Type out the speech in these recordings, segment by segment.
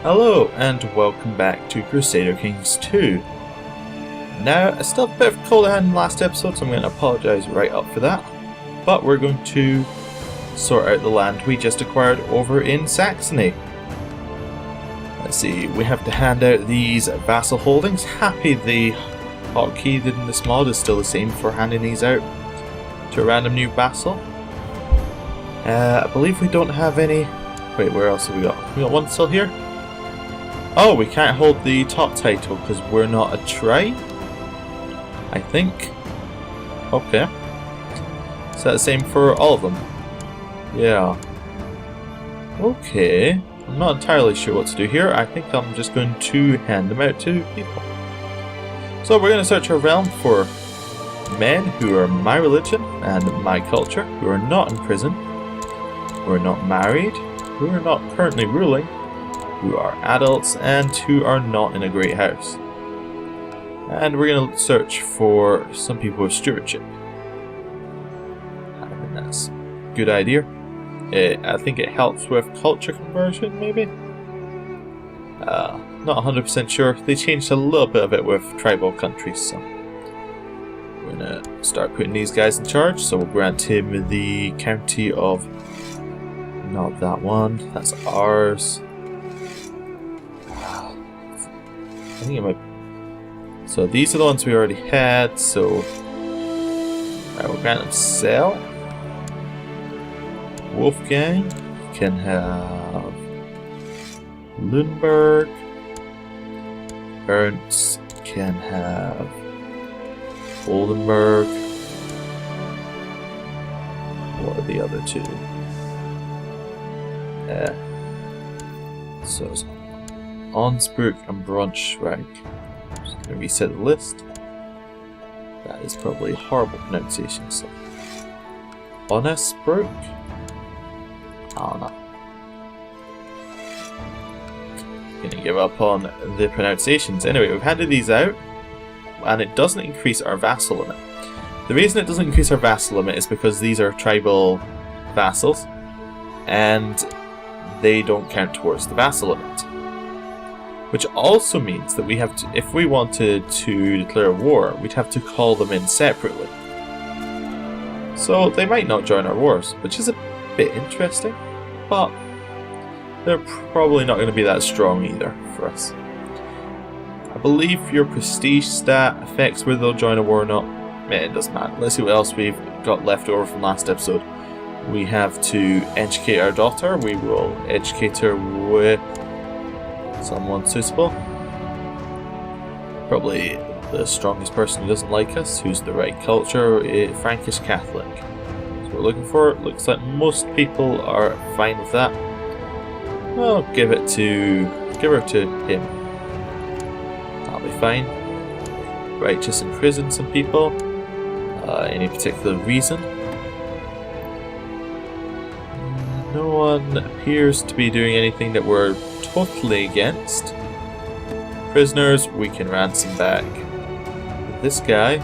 Hello and welcome back to Crusader Kings 2. Now, I still have a bit of a cold hand in the last episode, so I'm going to apologise right up for that. But we're going to sort out the land we just acquired over in Saxony. Let's see, we have to hand out these vassal holdings. Happy the hotkey in this mod is still the same for handing these out to a random new vassal. I believe we don't have any... Wait, where else have we got? We got one still here? Oh, we can't hold the top title because we're not a tribe? I think. Okay. Is that the same for all of them? Yeah. Okay. I'm not entirely sure what to do here. I think I'm just going to hand them out to people. So we're going to search our realm for men who are my religion and my culture, who are not in prison, who are not married, who are not currently ruling, who are adults, and who are not in a great house. And we're going to search for some people with stewardship. I think that's a good idea. I think it helps with culture conversion, maybe? Not 100% sure. They changed a little bit of it with tribal countries, so we're going to start putting these guys in charge. So we'll grant him the county of... Not that one. That's ours. I think it might... So these are the ones we already had, so... we'll grant them sell. Wolfgang can have... Lundberg. Ernst can have... Oldenburg. What are the other two? So it's Onsbruck and Braunschweig. I'm just going to reset the list. That is probably horrible pronunciation. So Onnesbruck? I don't know. Gonna give up on the pronunciations. Anyway, we've handed these out, and it doesn't increase our vassal limit. The reason it doesn't increase our vassal limit is because these are tribal vassals, and they don't count towards the vassal limit. Which also means that we have to, if we wanted to declare war, we'd have to call them in separately. So they might not join our wars, which is a bit interesting, but they're probably not going to be that strong either for us. I believe your prestige stat affects whether they'll join a war or not. It doesn't matter. Let's see what else we've got left over from last episode. We have to educate our daughter. We will educate her with someone suitable. Probably the strongest person who doesn't like us, who's the right culture, a Frankish Catholic. That's what we're looking for. Looks like most people are fine with that. I'll give her to him. That'll be fine. Righteous imprison some people. Any particular reason? No one appears to be doing anything that we're totally against. Prisoners, we can ransom back. This guy...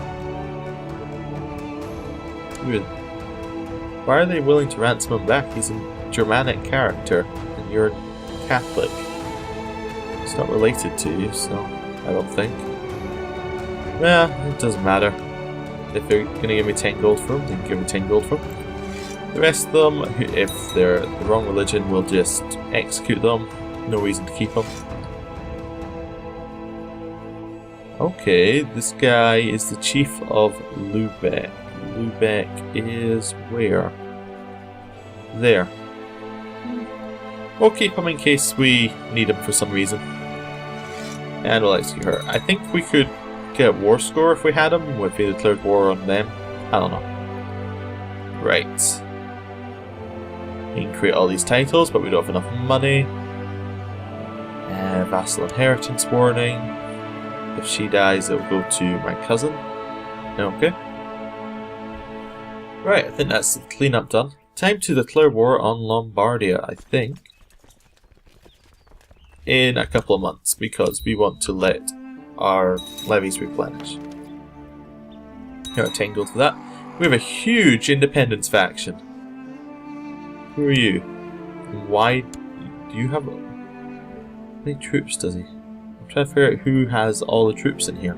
Why are they willing to ransom him back? He's a Germanic character, and you're Catholic. It's not related to you, so I don't think. Well, it doesn't matter. If they're going to give me 10 gold for them, they can give me 10 gold for them. The rest of them, if they're the wrong religion, we'll just execute them. No reason to keep them. Okay, this guy is the chief of Lubeck. Lubeck is where? There. We'll keep him in case we need him for some reason. And we'll execute her. I think we could get a war score if we had him, if we declared war on them. I don't know. Right. We can create all these titles, but we don't have enough money. Vassal inheritance warning. If she dies, it will go to my cousin. Okay. Right, I think that's the cleanup done. Time to declare war on Lombardia, I think. In a couple of months, because we want to let our levies replenish. Here are 10 gold for that. We have a huge independence faction. Who are you? Why do you have a... many troops does he? I'm trying to figure out who has all the troops in here.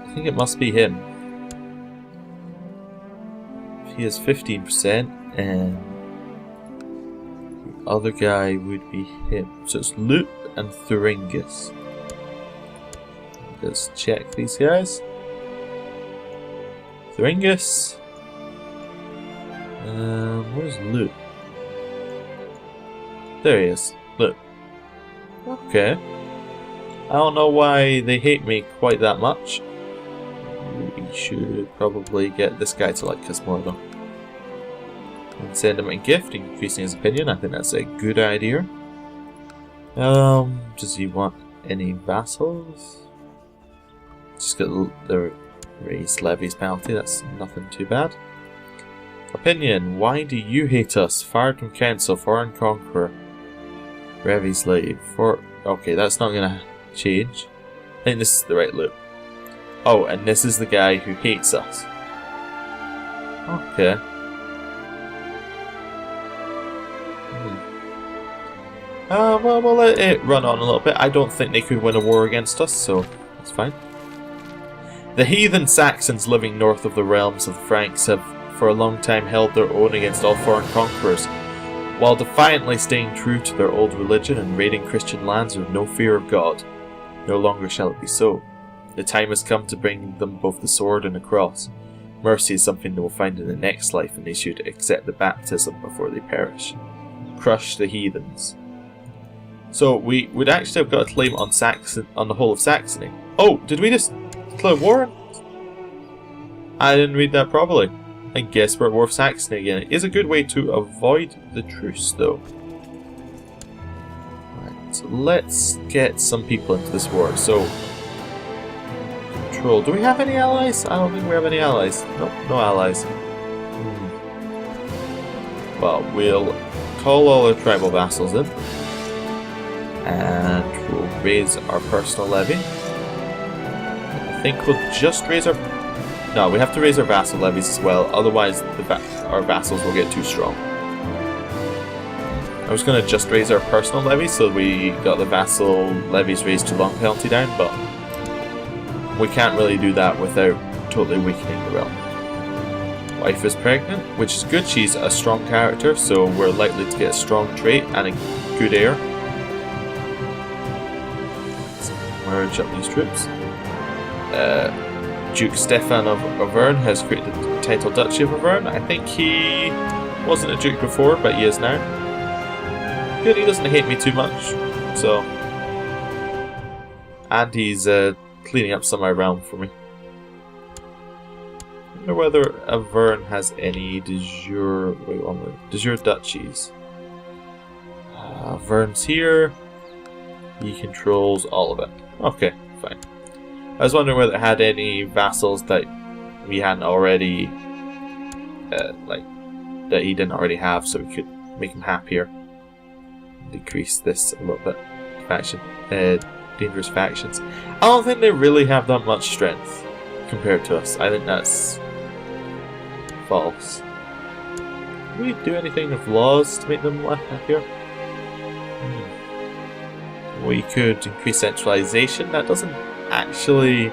I think it must be him. He has 15%, and the other guy would be him. So it's Loop and Thuringus. Let's check these guys. Thuringus. Where's Loop? There he is. Look. Okay. I don't know why they hate me quite that much. We should probably get this guy to like us more though. And send him a gift, increasing his opinion. I think that's a good idea. Does he want any vassals? Just get the raised levies penalty, that's nothing too bad. Opinion, why do you hate us? Fired from council, foreign conqueror. Revy slave. Okay, that's not gonna change. I think this is the right loop. Oh, and this is the guy who hates us. Okay. Well, we'll let it run on a little bit. I don't think they could win a war against us, so that's fine. The heathen Saxons living north of the realms of the Franks have for a long time held their own against all foreign conquerors, while defiantly staying true to their old religion and raiding Christian lands with no fear of God. No longer shall it be so. The time has come to bring them both the sword and the cross. Mercy is something they will find in the next life, and they should accept the baptism before they perish. Crush the heathens. So we would actually have got a claim on the whole of Saxony. Oh, did we just declare war? I didn't read that properly. I guess we're at war with Saxony again. It is a good way to avoid the truce, though. Right, so let's get some people into this war. So, control. Do we have any allies? I don't think we have any allies. Nope, no allies. Well, we'll call all our tribal vassals in. And we'll raise our personal levy. I think we'll just raise our... No, we have to raise our vassal levies as well, otherwise our vassals will get too strong. I was going to just raise our personal levies so we got the vassal levies raised to long penalty down, but we can't really do that without totally weakening the realm. Wife is pregnant, which is good. She's a strong character, so we're likely to get a strong trait and a good heir. Merge up these troops. Duke Stefan of Auvergne has created the title Duchy of Auvergne. I think he wasn't a duke before, but he is now. Good, he doesn't hate me too much, so. And he's cleaning up some of my realm for me. I wonder whether Auvergne has any de jure duchies. Auvergne's here. He controls all of it. Okay, fine. I was wondering whether it had any vassals that we hadn't already, that he didn't already have, so we could make him happier. Decrease this a little bit. Dangerous factions. I don't think they really have that much strength compared to us. I think that's false. Do we do anything with laws to make them happier? We could increase centralization. That doesn't actually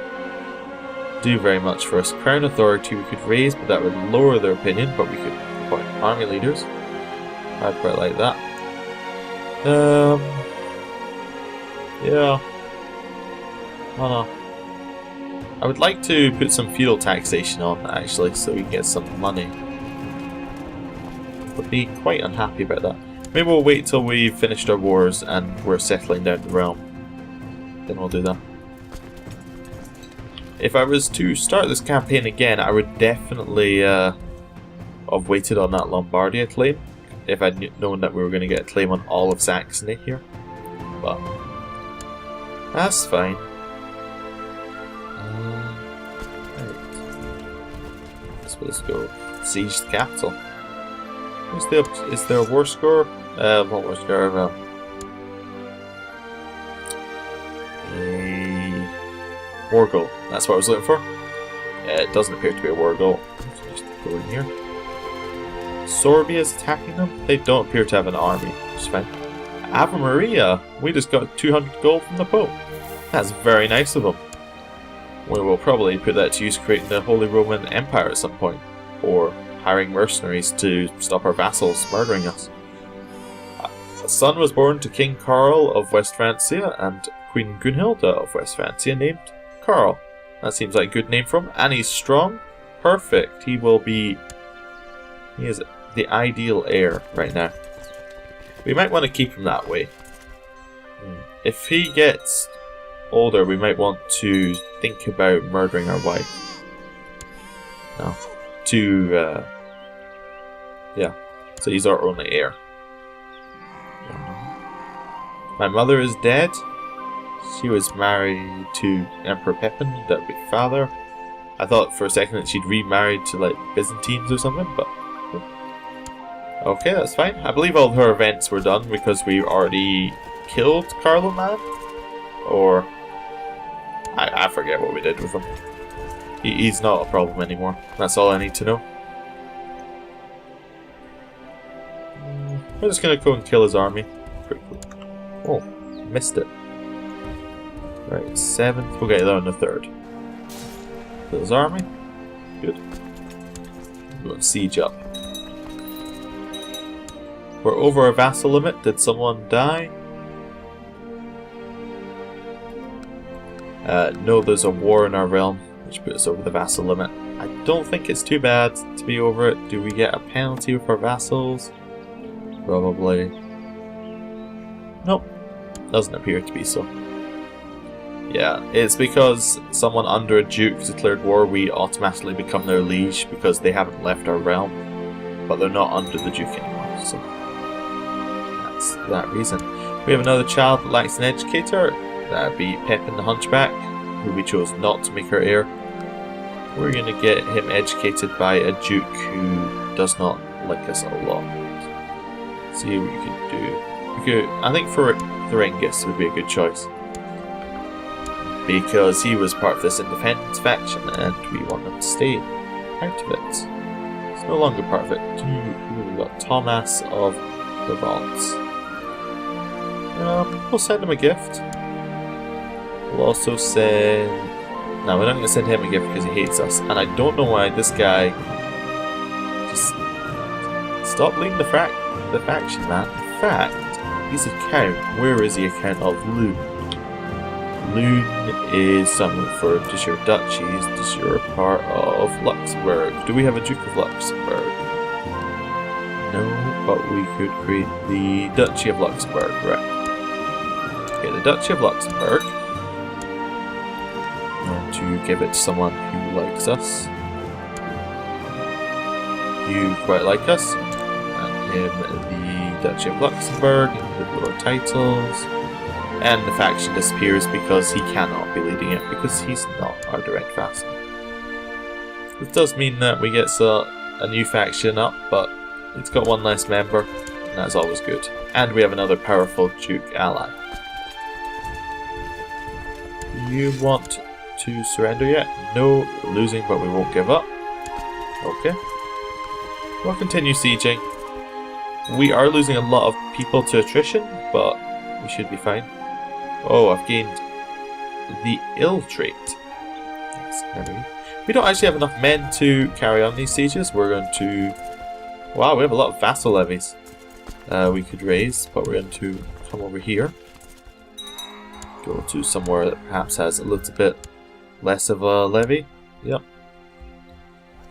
do very much for us. Crown authority we could raise, but that would lower their opinion, but we could appoint army leaders. I'd quite like that. Yeah. I don't know. I would like to put some feudal taxation on, actually, so we can get some money. But be quite unhappy about that. Maybe we'll wait till we've finished our wars and we're settling down the realm. Then we'll do that. If I was to start this campaign again, I would definitely have waited on that Lombardia claim. If I'd known that we were going to get a claim on all of Saxony here. But that's fine. Right. So let's go siege the capital. Is there a war score? What war score? A war goal. That's what I was looking for. It doesn't appear to be a war goal. Let's just go in here. Sorbia is attacking them. They don't appear to have an army, which is fine. Ave Maria! We just got 200 gold from the Pope. That's very nice of him. We will probably put that to use creating the Holy Roman Empire at some point, or hiring mercenaries to stop our vassals murdering us. A son was born to King Karl of West Francia and Queen Gunhilda of West Francia, named Karl. That seems like a good name for him, and he's strong. Perfect. He is the ideal heir right now. We might want to keep him that way. If he gets older, we might want to think about murdering our wife. No. So he's our only heir. My mother is dead. She was married to Emperor Pepin, that would be father. I thought for a second that she'd remarried to like Byzantines or something, but okay, that's fine. I believe all her events were done because we already killed Charlemagne, or I forget what we did with him. He's not a problem anymore. That's all I need to know. We're just gonna go and kill his army. Pretty cool. Oh, missed it. Right, 7th. We'll get there on the 3rd. Kill his army. Good. We'll siege up. We're over our vassal limit. Did someone die? No, there's a war in our realm, which puts us over the vassal limit. I don't think it's too bad to be over it. Do we get a penalty with our vassals? Probably. Nope. Doesn't appear to be so. Yeah, it's because someone under a duke declared war, we automatically become their liege because they haven't left our realm, but they're not under the duke anymore, so that's that reason. We have another child that lacks an educator. That'd be Pepin the Hunchback, who we chose not to make our heir. We're going to get him educated by a duke who does not like us a lot. See what we could do. I think for Thuringus would be a good choice, because he was part of this independence faction and we want him to stay out of it. He's no longer part of it. We've got Thomas of Provence. We'll send him a gift. We'll also send... No, we're not going to send him a gift because he hates us. And I don't know why this guy... Just... Stop leading the faction, man. In fact, his account... Where is the account of Loon? Loon is someone for de jure duchies, de jure part of Luxembourg. Do we have a Duke of Luxembourg? No, but we could create the Duchy of Luxembourg, right? Okay, the Duchy of Luxembourg. And to give it to someone who likes us. You quite like us. And him the Duchy of Luxembourg, the lower titles. And the faction disappears because he cannot be leading it, because he's not our direct vassal. This does mean that we get a new faction up, but it's got one less member, and that's always good. And we have another powerful Duke ally. You want to surrender yet? No, we're losing, but we won't give up. Okay. We'll continue sieging. We are losing a lot of people to attrition, but we should be fine. Oh, I've gained the ill trait. Yes, we don't actually have enough men to carry on these sieges. We're going to... Wow, we have a lot of vassal levies we could raise, but we're going to come over here. Go to somewhere that perhaps has a little bit less of a levy. Yep.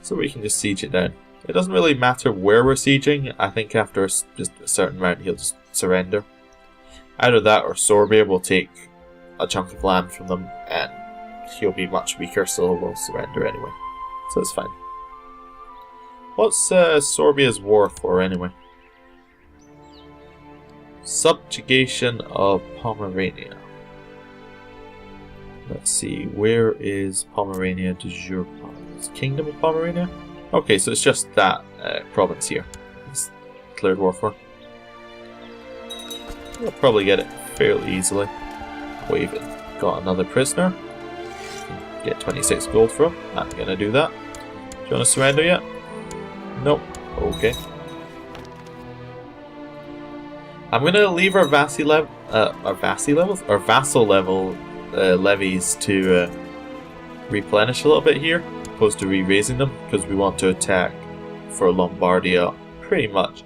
So we can just siege it down. It doesn't really matter where we're sieging. I think after just a certain round he'll just surrender. Either that or Sorbia will take a chunk of land from them and he'll be much weaker, so we'll surrender anyway. So it's fine. What's Sorbia's war for anyway? Subjugation of Pomerania. Let's see, where is Pomerania de jure? Kingdom of Pomerania? Okay, so it's just that province here. It's declared war for. We'll probably get it fairly easily. We've even got another prisoner. Get 26 gold for him. I'm gonna do that. Do you want to surrender yet? Nope. Okay. I'm gonna leave our vassal level levies to replenish a little bit here, opposed to re-raising them, because we want to attack for Lombardia pretty much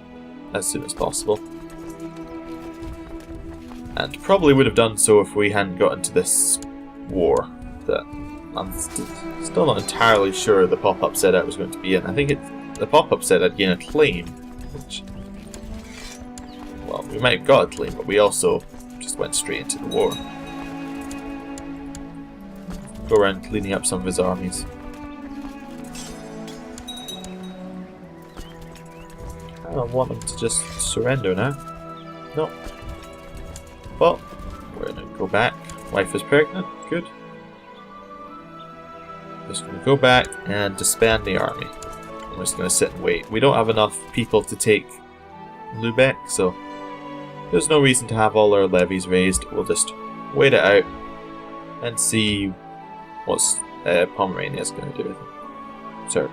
as soon as possible. And probably would have done so if we hadn't got into this war that I'm still not entirely sure the pop-up said I was going to be in. I think the pop-up said I'd gain a claim, which, well, we might have got a claim, but we also just went straight into the war. Go around cleaning up some of his armies. I don't want him to just surrender now. No. Well, we're going to go back. Wife is pregnant. Good. Just going to go back and disband the army. We're just going to sit and wait. We don't have enough people to take Lubeck, so there's no reason to have all our levies raised. We'll just wait it out and see what's Pomerania is going to do with it. Sir.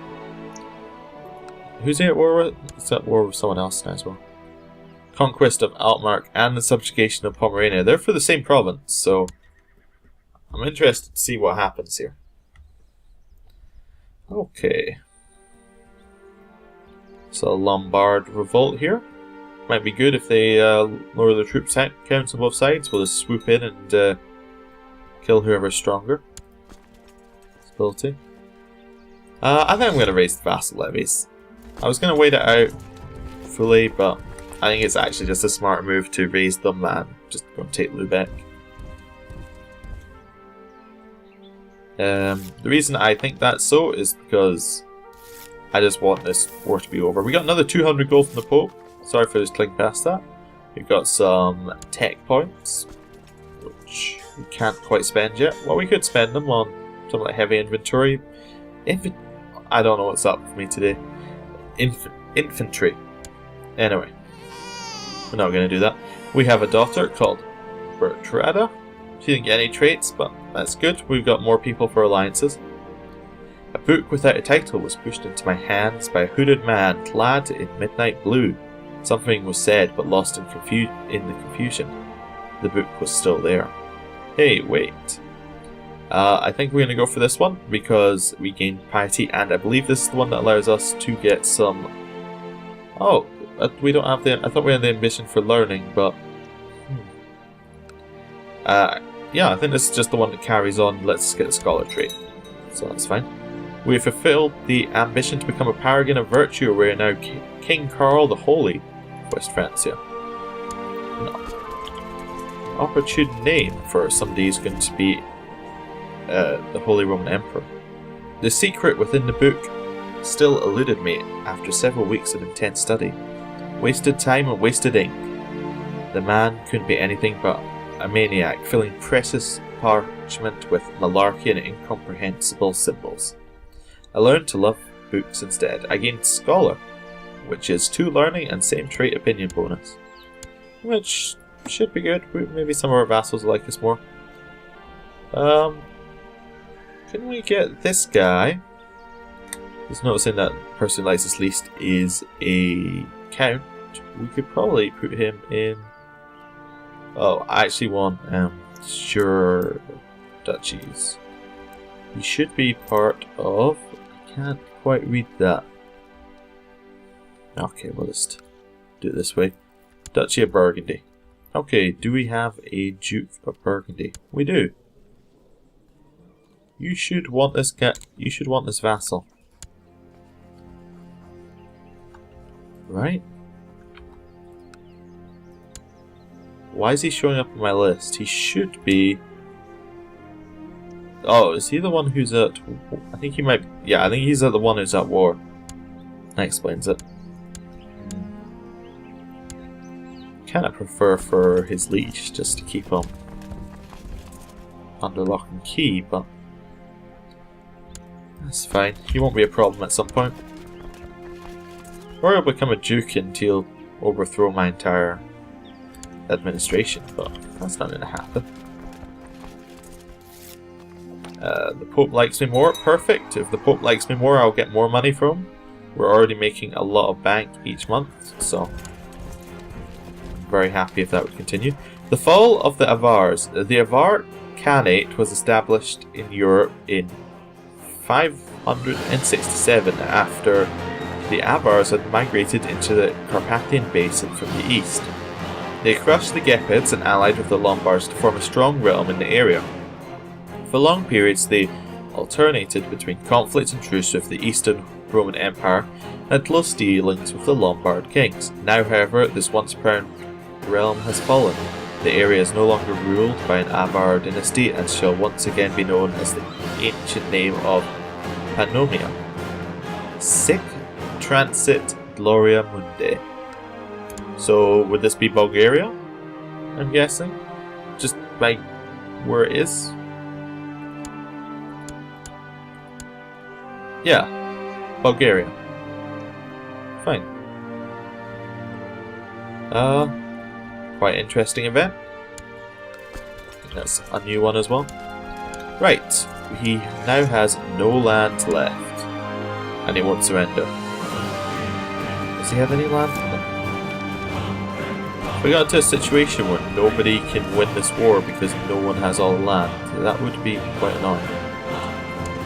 Who's he at war with? He's at war with someone else now as well. Conquest of Altmark and the subjugation of Pomerania. They're for the same province, so I'm interested to see what happens here. Okay. So Lombard revolt here. Might be good if they lower the troop counts on both sides. We'll just swoop in and kill whoever's stronger. Stability. I think I'm going to raise the vassal levies. I was going to wait it out fully, but I think it's actually just a smart move to raise them and just go and take Lubeck. The reason I think that's so is because I just want this war to be over. We got another 200 gold from the Pope. Sorry for just clicking past that. We've got some tech points, which we can't quite spend yet. Well, we could spend them on something like heavy inventory. I don't know what's up with me today. Infantry. Anyway, we're not going to do that. We have a daughter called Bertrada. She didn't get any traits, but that's good. We've got more people for alliances. A book without a title was pushed into my hands by a hooded man clad in midnight blue. Something was said, but lost in the confusion. The book was still there. Hey, wait. I think we're going to go for this one, because we gained piety, and I believe this is the one that allows us to get some... Oh, we don't have the... I thought we had the ambition for learning, but... yeah, I think this is just the one that carries on. Let's get a scholar trait. So that's fine. We have fulfilled the ambition to become a paragon of virtue. We are now King Carl the Holy of West Francia. An opportune name for somebody who's going to be the Holy Roman Emperor. The secret within the book still eluded me after several weeks of intense study. Wasted time and wasted ink. The man couldn't be anything but a maniac, filling precious parchment with malarkey and incomprehensible symbols. I learned to love books instead. I gained Scholar, which is 2 learning and same trait opinion bonus. Which should be good. Maybe some of our vassals like us more. Can we get this guy? Just noticing that the person who likes us least is a count. We could probably put him in... Oh, I actually want sure duchies. He should be part of... I can't quite read that. Okay, we'll just do it this way. Duchy of Burgundy. Okay, do we have a Duke of Burgundy? We do. You should want this guy. You should want this vassal. Right? Why is he showing up on my list? He should be... Oh, is he the one who's at... I think he might... Yeah, I think he's the one who's at war. That explains it. Kind of prefer for his leash, just to keep him under lock and key, but... That's fine. He won't be a problem at some point. Or he'll become a duke and he'll overthrow my entire administration, but that's not going to happen. The Pope likes me more. Perfect. If the Pope likes me more, I'll get more money from him. We're already making a lot of bank each month, so... very happy if that would continue. The fall of the Avars. The Avar Khanate was established in Europe in 567 after the Avars had migrated into the Carpathian Basin from the east. They crushed the Gepids and allied with the Lombards to form a strong realm in the area. For long periods they alternated between conflict and truce with the Eastern Roman Empire and had close dealings with the Lombard kings. Now, however, this once proud realm has fallen. The area is no longer ruled by an Avar dynasty and shall once again be known as the ancient name of Pannonia. Sic transit gloria mundi. So, would this be Bulgaria? I'm guessing? Just by where it is? Yeah, Bulgaria. Fine. Quite interesting event. That's a new one as well. Right, he now has no land left, and he won't surrender. Does he have any land? We got into a situation where nobody can win this war because no one has all the land. That would be quite annoying.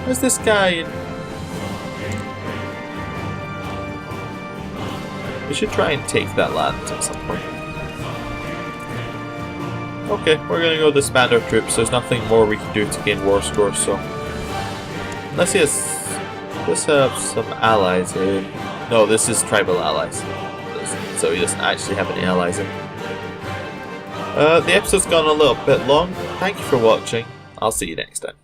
Where's this guy in? We should try and take that land at some point. Okay, we're gonna go disband our troops. There's nothing more we can do to gain war score, so... Unless he has... Let's have some allies here. No, this is tribal allies. So he doesn't actually have any allies here. The episode's gone a little bit long. Thank you for watching. I'll see you next time.